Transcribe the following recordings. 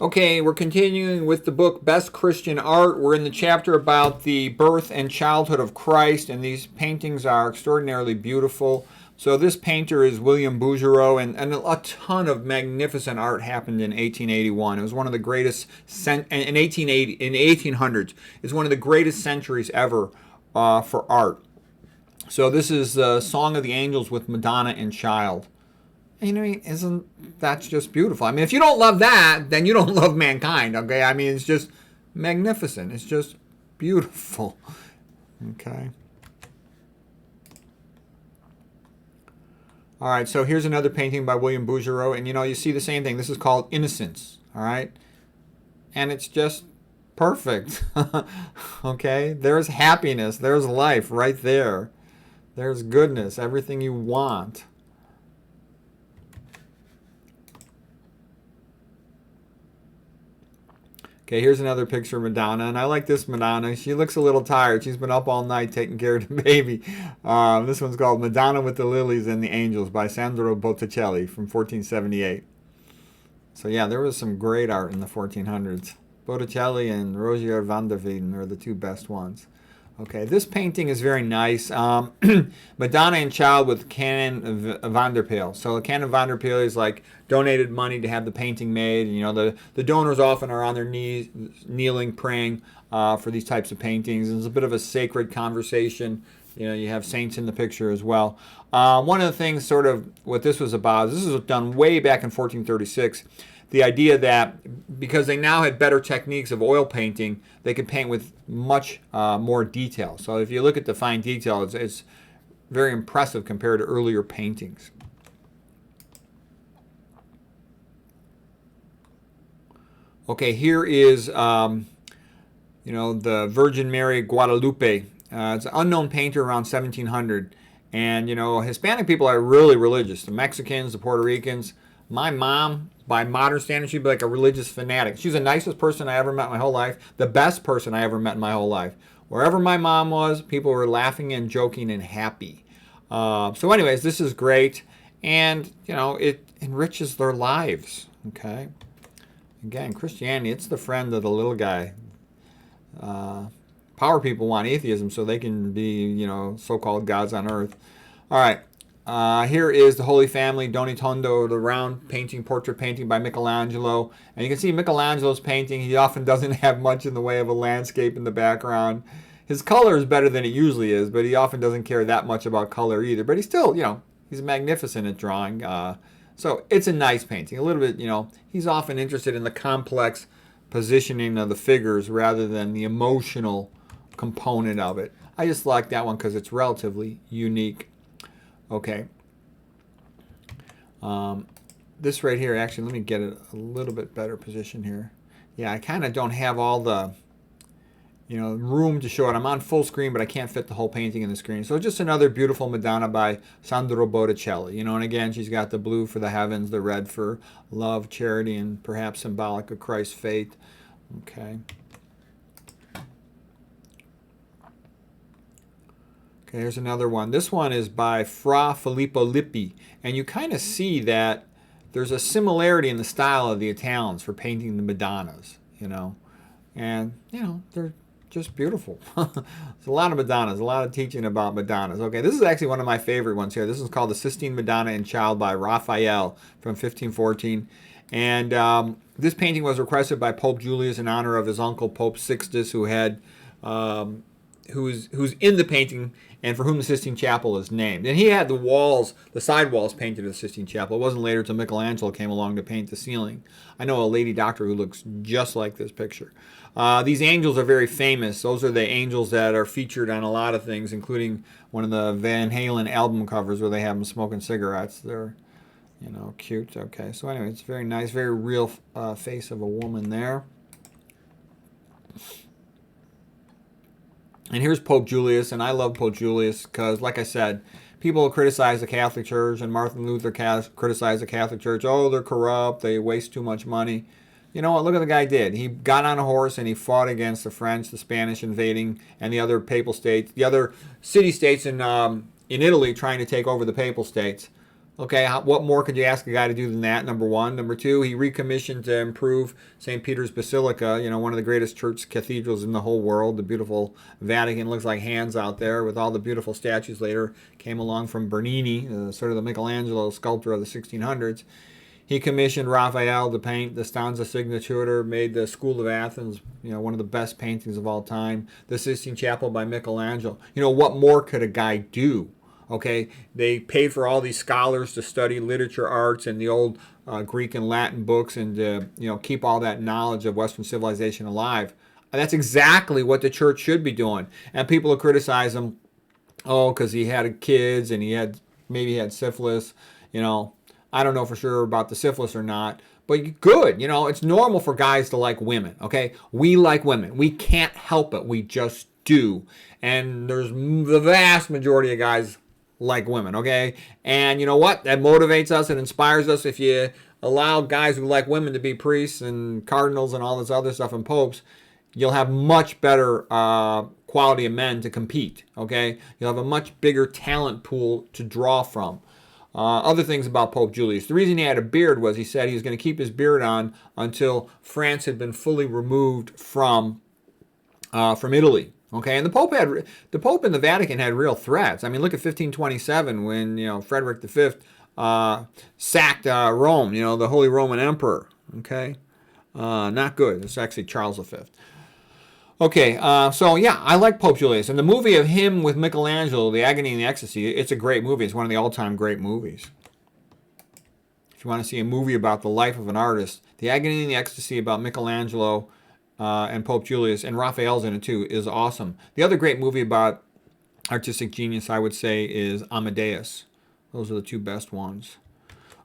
Okay, we're continuing with the book Best Christian Art. We're in the chapter about the birth and childhood of Christ, and these paintings are extraordinarily beautiful. So this painter is William Bouguereau, and a ton of magnificent art happened in 1881. It was one of the greatest in 1880 in the 1800s. It's one of the greatest centuries ever for art. So this is the Song of the Angels with Madonna and Child. You know, isn't that just beautiful? I mean, if you don't love that, then you don't love mankind, okay? I mean, it's just magnificent. It's just beautiful, okay? All right, so here's another painting by William Bouguereau, and you see the same thing. This is called Innocence, all right? And it's just perfect, okay? There's happiness. There's life right there. There's goodness, everything you want. Okay, here's another picture of Madonna, and I like this Madonna. She looks a little tired. She's been up all night taking care of the baby. This one's called Madonna with the Lilies and the Angels by Sandro Botticelli from 1478. So yeah, there was some great art in the 1400s. Botticelli and Rogier van der Weyden are the two best ones. Okay, this painting is very nice. Madonna and Child with Canon van der Peel. So Canon van der Peel is like donated money to have the painting made. And, the donors often are on their knees, kneeling, praying for these types of paintings. And it's a bit of a sacred conversation. You have saints in the picture as well. One of the things, sort of, what this was about, this was done way back in 1436. The idea that because they now had better techniques of oil painting, they could paint with much more detail. So if you look at the fine detail, it's very impressive compared to earlier paintings. Okay, here is the Virgin Mary Guadalupe. It's an unknown painter around 1700. And, Hispanic people are really religious. The Mexicans, the Puerto Ricans. My mom, by modern standards, she'd be like a religious fanatic. She's the nicest person I ever met in my whole life, the best person I ever met in my whole life. Wherever my mom was, people were laughing and joking and happy. So anyways, this is great, and, it enriches their lives, okay? Again, Christianity, it's the friend of the little guy. Power people want atheism so they can be, so-called gods on earth. All right. Here is the Holy Family, Doni Tondo, the round painting, portrait painting by Michelangelo. And you can see Michelangelo's painting. He often doesn't have much in the way of a landscape in the background. His color is better than it usually is, but he often doesn't care that much about color either. But he's still, he's magnificent at drawing. So it's a nice painting. A little bit, he's often interested in the complex positioning of the figures rather than the emotional component of it. I just like that one because it's relatively unique. Okay. This right here, actually, let me get it a little bit better position here. Yeah, I kind of don't have all the, room to show it. I'm on full screen, but I can't fit the whole painting in the screen. So just another beautiful Madonna by Sandro Botticelli. And again, she's got the blue for the heavens, the red for love, charity, and perhaps symbolic of Christ's faith. Okay. Okay, here's another one. This one is by Fra Filippo Lippi, and you kind of see that there's a similarity in the style of the Italians for painting the Madonnas, and, they're just beautiful. There's a lot of Madonnas, a lot of teaching about Madonnas. Okay, this is actually one of my favorite ones here. This is called The Sistine Madonna and Child by Raphael from 1514, and this painting was requested by Pope Julius in honor of his uncle Pope Sixtus, who had who's in the painting and for whom the Sistine Chapel is named. And he had the side walls painted of the Sistine Chapel. It wasn't later till Michelangelo came along to paint the ceiling. I know a lady doctor who looks just like this picture. These angels are very famous. Those are the angels that are featured on a lot of things, including one of the Van Halen album covers where they have them smoking cigarettes. They're, cute. Okay, so anyway, it's very nice, very real face of a woman there. And here's Pope Julius, and I love Pope Julius because, like I said, people criticize the Catholic Church, and Martin Luther criticized the Catholic Church. Oh, they're corrupt, they waste too much money. You know what? Look what the guy did. He got on a horse and he fought against the French, the Spanish invading, and the other papal states, the other city-states in Italy trying to take over the papal states. Okay, what more could you ask a guy to do than that? Number one. Number two, he recommissioned to improve St. Peter's Basilica, one of the greatest church cathedrals in the whole world. The beautiful Vatican looks like hands out there with all the beautiful statues later came along from Bernini, sort of the Michelangelo sculptor of the 1600s. He commissioned Raphael to paint the Stanza Signatura, made the School of Athens, one of the best paintings of all time. The Sistine Chapel by Michelangelo. What more could a guy do? Okay, they paid for all these scholars to study literature, arts, and the old Greek and Latin books, and to keep all that knowledge of Western civilization alive. And that's exactly what the church should be doing. And people will criticize him, because he had kids and maybe he had syphilis. I don't know for sure about the syphilis or not. But good, it's normal for guys to like women. Okay, we like women. We can't help it. We just do. And there's the vast majority of guys like women, okay? And you know what? That motivates us and inspires us. If you allow guys who like women to be priests and cardinals and all this other stuff and popes, you'll have much better quality of men to compete, okay? You'll have a much bigger talent pool to draw from. Other things about Pope Julius. The reason he had a beard was he said he was going to keep his beard on until France had been fully removed from Italy. Okay, and the Pope in the Vatican had real threats. I mean, look at 1527 when Frederick V sacked Rome. The Holy Roman Emperor. Okay, not good. It's actually Charles V. Okay, so yeah, I like Pope Julius, and the movie of him with Michelangelo, The Agony and the Ecstasy. It's a great movie. It's one of the all-time great movies. If you want to see a movie about the life of an artist, The Agony and the Ecstasy about Michelangelo. And Pope Julius, and Raphael's in it too, is awesome. The other great movie about artistic genius, I would say, is Amadeus. Those are the two best ones.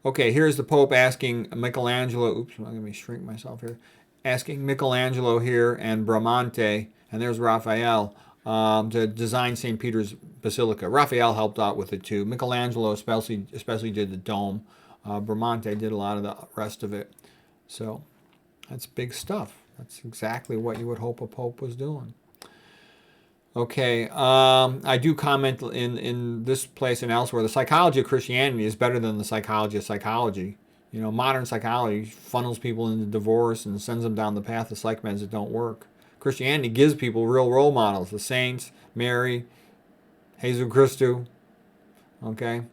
Okay, here's the Pope asking Michelangelo, let me shrink myself here, asking Michelangelo here and Bramante, and there's Raphael, to design St. Peter's Basilica. Raphael helped out with it too. Michelangelo especially did the dome. Bramante did a lot of the rest of it. So that's big stuff. That's exactly what you would hope a pope was doing. Okay, I do comment in this place and elsewhere, the psychology of Christianity is better than the psychology of psychology. Modern psychology funnels people into divorce and sends them down the path of psych meds that don't work. Christianity gives people real role models, the saints, Mary, Jesus Christu. Okay.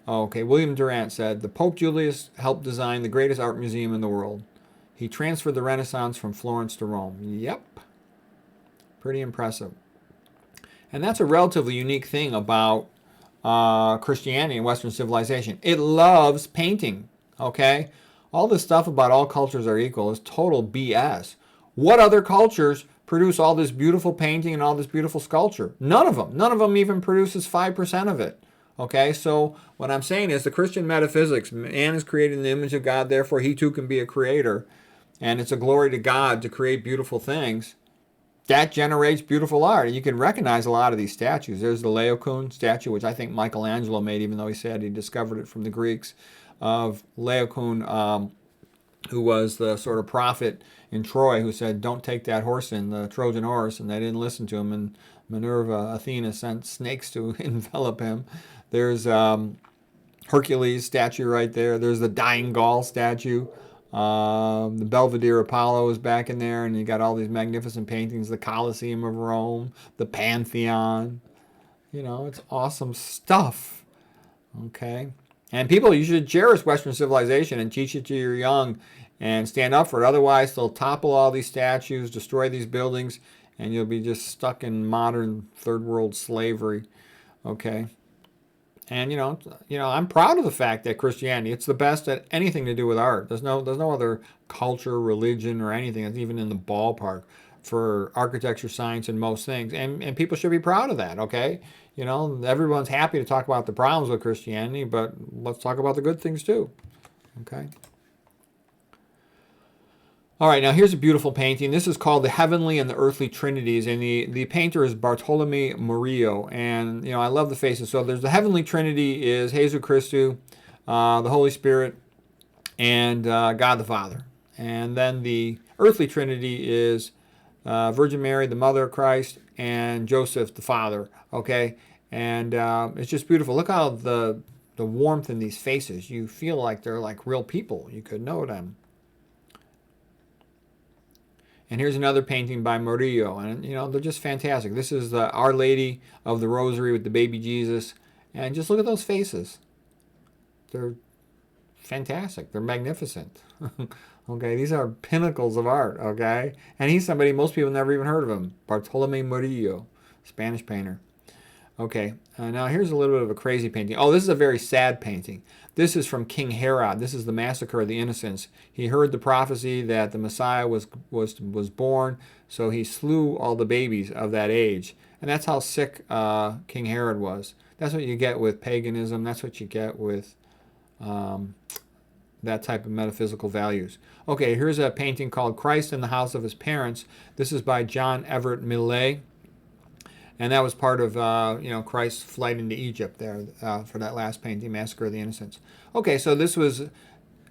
William Durant said, the Pope Julius helped design the greatest art museum in the world. He transferred the Renaissance from Florence to Rome. Yep. Pretty impressive. And that's a relatively unique thing about Christianity and Western civilization. It loves painting, okay? All this stuff about all cultures are equal is total BS. What other cultures produce all this beautiful painting and all this beautiful sculpture? None of them. None of them even produces 5% of it. Okay, so what I'm saying is the Christian metaphysics, man is created in the image of God, therefore he too can be a creator. And it's a glory to God to create beautiful things. That generates beautiful art. And you can recognize a lot of these statues. There's the Laocoon statue, which I think Michelangelo made, even though he said he discovered it from the Greeks, of Laocoon, who was the sort of prophet in Troy who said, don't take that horse in, the Trojan horse, and they didn't listen to him. And Minerva, Athena, sent snakes to envelop him. There's Hercules statue right there. There's the Dying Gaul statue. The Belvedere Apollo is back in there, and you got all these magnificent paintings, the Colosseum of Rome, the Pantheon. It's awesome stuff. Okay? And people, you should cherish Western civilization and teach it to your young and stand up for it. Otherwise, they'll topple all these statues, destroy these buildings, and you'll be just stuck in modern third world slavery. Okay? And I'm proud of the fact that Christianity, it's the best at anything to do with art. There's no other culture, religion, or anything that's even in the ballpark for architecture, science, and most things. And people should be proud of that, okay? Everyone's happy to talk about the problems with Christianity, but let's talk about the good things too. Okay? All right, now here's a beautiful painting. This is called The Heavenly and the Earthly Trinities, and the painter is Bartolome Murillo. And, I love the faces. So there's the Heavenly Trinity is Jesus Christu, the Holy Spirit, and God the Father. And then the Earthly Trinity is Virgin Mary, the Mother of Christ, and Joseph, the Father. Okay? And it's just beautiful. Look how the the warmth in these faces. You feel like they're like real people. You could know them. And here's another painting by Murillo, and they're just fantastic. This is the Our Lady of the Rosary with the baby Jesus, and just look at those faces. They're fantastic. They're magnificent. Okay, these are pinnacles of art. Okay, and he's somebody most people never even heard of him. Bartolome Murillo, Spanish painter. Okay, now here's a little bit of a crazy painting. Oh, this is a very sad painting. This is from King Herod. This is the massacre of the innocents. He heard the prophecy that the Messiah was born, so he slew all the babies of that age. And that's how sick King Herod was. That's what you get with paganism. That's what you get with that type of metaphysical values. Okay, here's a painting called Christ in the House of His Parents. This is by John Everett Millais. And that was part of, Christ's flight into Egypt there for that last painting, Massacre of the Innocents. Okay, so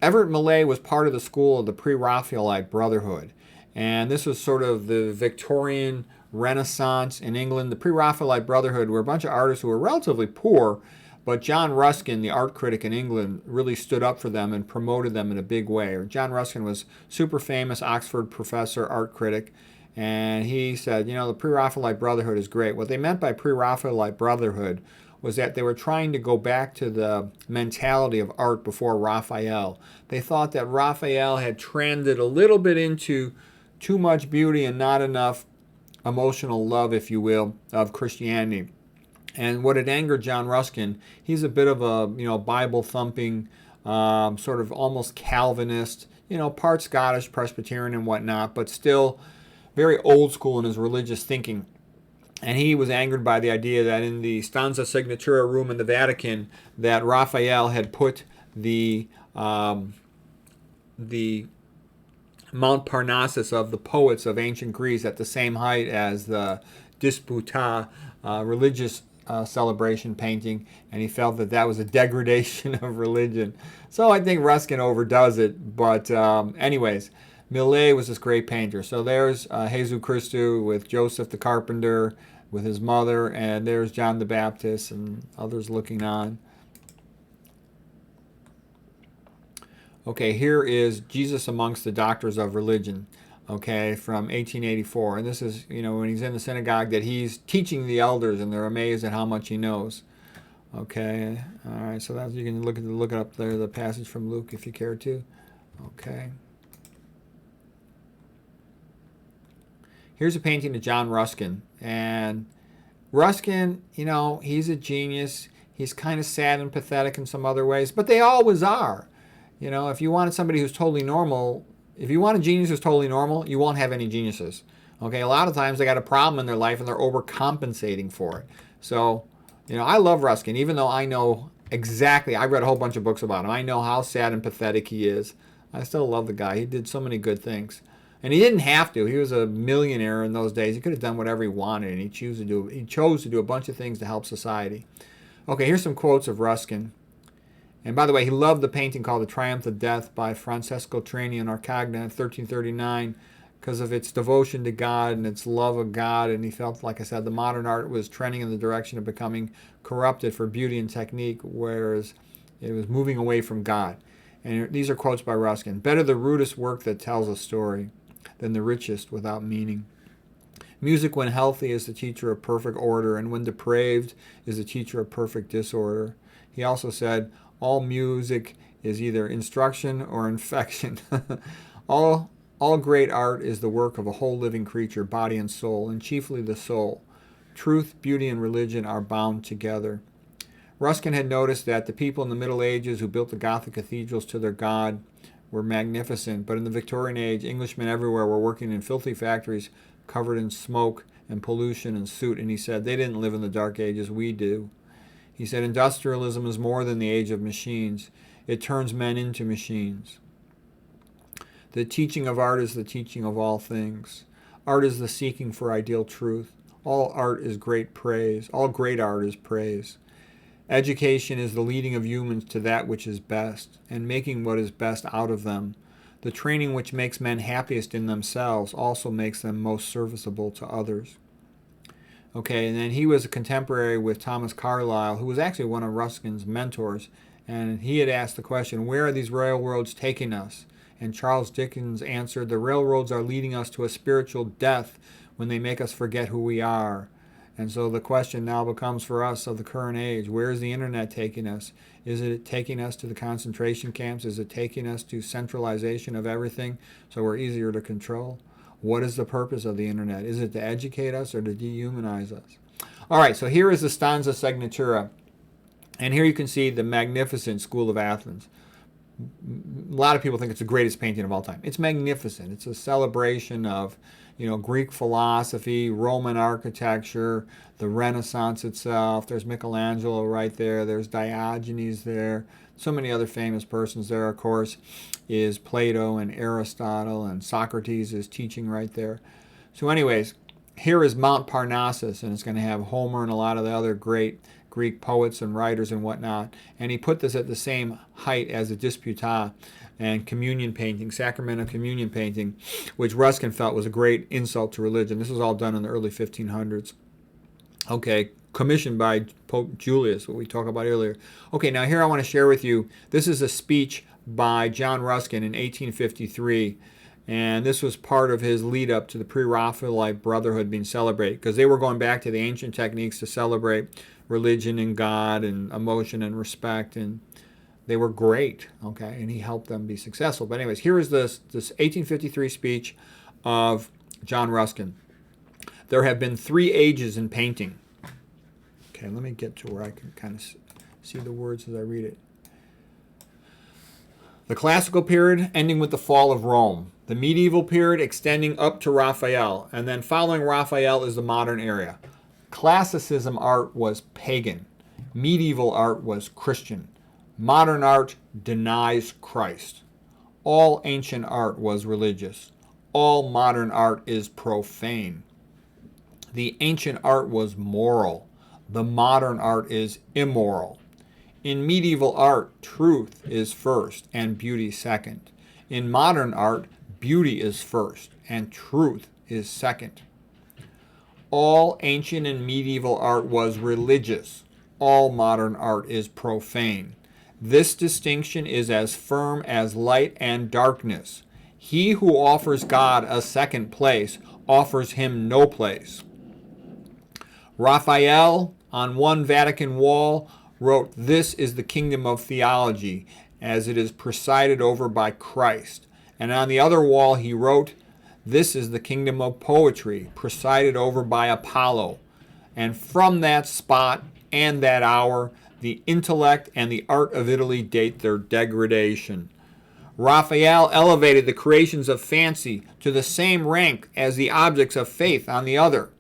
Everett Millais was part of the school of the Pre-Raphaelite Brotherhood. And this was sort of the Victorian Renaissance in England. The Pre-Raphaelite Brotherhood were a bunch of artists who were relatively poor, but John Ruskin, the art critic in England, really stood up for them and promoted them in a big way. John Ruskin was super famous Oxford professor, art critic. And he said, the Pre-Raphaelite Brotherhood is great. What they meant by Pre-Raphaelite Brotherhood was that they were trying to go back to the mentality of art before Raphael. They thought that Raphael had trended a little bit into too much beauty and not enough emotional love, if you will, of Christianity. And what had angered John Ruskin, he's a bit of a Bible-thumping, sort of almost Calvinist, part Scottish, Presbyterian and whatnot, but still very old school in his religious thinking. And he was angered by the idea that in the Stanza Signatura room in the Vatican, that Raphael had put the Mount Parnassus of the poets of ancient Greece at the same height as the Disputa religious celebration painting, and he felt that that was a degradation of religion. So I think Ruskin overdoes it, but anyways, Millais was this great painter. So there's Jesus Christu with Joseph the carpenter, with his mother, and there's John the Baptist and others looking on. Okay, here is Jesus Amongst the Doctors of Religion, okay, from 1884. And this is, when he's in the synagogue that he's teaching the elders, and they're amazed at how much he knows. Okay, all right, so that's, you can look it up there, the passage from Luke if you care to. Okay. Here's a painting of John Ruskin. And Ruskin, he's a genius. He's kind of sad and pathetic in some other ways, but they always are. If you wanted somebody who's totally normal, if you want a genius who's totally normal, you won't have any geniuses. Okay, a lot of times they got a problem in their life and they're overcompensating for it. So, I love Ruskin, even though I know exactly, I read a whole bunch of books about him. I know how sad and pathetic he is. I still love the guy. He did so many good things. And he didn't have to. He was a millionaire in those days. He could have done whatever he wanted, and he chose to do a bunch of things to help society. Okay, here's some quotes of Ruskin. And by the way, he loved the painting called The Triumph of Death by Francesco Trini in Orcagna in 1339 because of its devotion to God and its love of God. And he felt, like I said, the modern art was trending in the direction of becoming corrupted for beauty and technique, whereas it was moving away from God. And these are quotes by Ruskin. Better the rudest work that tells a story than the richest without meaning. Music, when healthy, is the teacher of perfect order, and when depraved, is the teacher of perfect disorder. He also said, all music is either instruction or infection. All great art is the work of a whole living creature, body and soul, and chiefly the soul. Truth, beauty, and religion are bound together. Ruskin had noticed that the people in the Middle Ages who built the Gothic cathedrals to their god were magnificent, but in the Victorian age, Englishmen everywhere were working in filthy factories covered in smoke and pollution and soot, and he said they didn't live in the dark ages, we do. He said industrialism is more than the age of machines. It turns men into machines. The teaching of art is the teaching of all things. Art is the seeking for ideal truth. All art is great praise. All great art is praise. Education is the leading of humans to that which is best, and making what is best out of them. The training which makes men happiest in themselves also makes them most serviceable to others. Okay, and then he was a contemporary with Thomas Carlyle, who was actually one of Ruskin's mentors. And he had asked the question, where are these railroads taking us? And Charles Dickens answered, the railroads are leading us to a spiritual death when they make us forget who we are. And so the question now becomes for us of the current age, where is the internet taking us? Is it taking us to the concentration camps? Is it taking us to centralization of everything so we're easier to control? What is the purpose of the internet? Is it to educate us or to dehumanize us? All right, so here is the Stanza Signatura. And here you can see the magnificent School of Athens. A lot of people think it's the greatest painting of all time. It's magnificent. It's a celebration of, Greek philosophy, Roman architecture, the Renaissance itself. There's Michelangelo right there. There's Diogenes there. So many other famous persons there, of course, is Plato and Aristotle, and Socrates is teaching right there. So anyways, here is Mount Parnassus, and it's going to have Homer and a lot of the other great Greek poets and writers and whatnot. And he put this at the same height as the Disputa and communion painting, Sacramento communion painting, which Ruskin felt was a great insult to religion. This was all done in the early 1500s. Okay, commissioned by Pope Julius, what we talked about earlier. Okay, now here I want to share with you, this is a speech by John Ruskin in 1853. And this was part of his lead up to the pre-Raphaelite Brotherhood being celebrated, because they were going back to the ancient techniques to celebrate religion and God and emotion and respect, and they were great, okay, and he helped them be successful. But anyways, here is this 1853 speech of John Ruskin. There have been 3 ages in painting. Okay, let me get to where I can kind of see the words as I read it. The classical period ending with the fall of Rome. The medieval period extending up to Raphael. And then following Raphael is the modern era. Classicism art was pagan. Medieval art was Christian. Modern art denies Christ. All ancient art was religious. All modern art is profane. The ancient art was moral. The modern art is immoral. In medieval art, truth is first and beauty second. In modern art, beauty is first and truth is second. All ancient and medieval art was religious. All modern art is profane. This distinction is as firm as light and darkness. He who offers God a second place offers him no place. Raphael, on one Vatican wall, wrote, "This is the kingdom of theology, as it is presided over by Christ." And on the other wall he wrote, "This is the kingdom of poetry, presided over by Apollo." And from that spot and that hour, the intellect and the art of Italy date their degradation. Raphael elevated the creations of fancy to the same rank as the objects of faith on the other.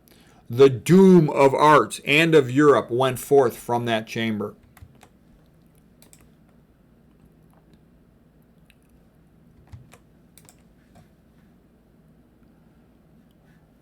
The doom of art and of Europe went forth from that chamber.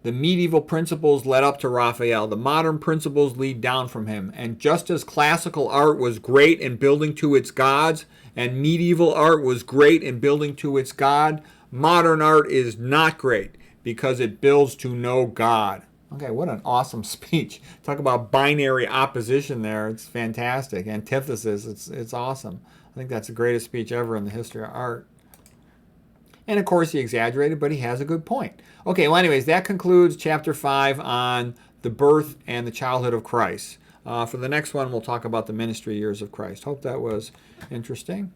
The medieval principles led up to Raphael. The modern principles lead down from him. And just as classical art was great in building to its gods, and medieval art was great in building to its God, modern art is not great because it builds to no God. Okay, what an awesome speech. Talk about binary opposition there. It's fantastic. Antithesis, it's awesome. I think that's the greatest speech ever in the history of art. And of course he exaggerated, but he has a good point. Okay, well anyways, that concludes chapter 5 on the birth and the childhood of Christ. For the next one, we'll talk about the ministry years of Christ. Hope that was interesting.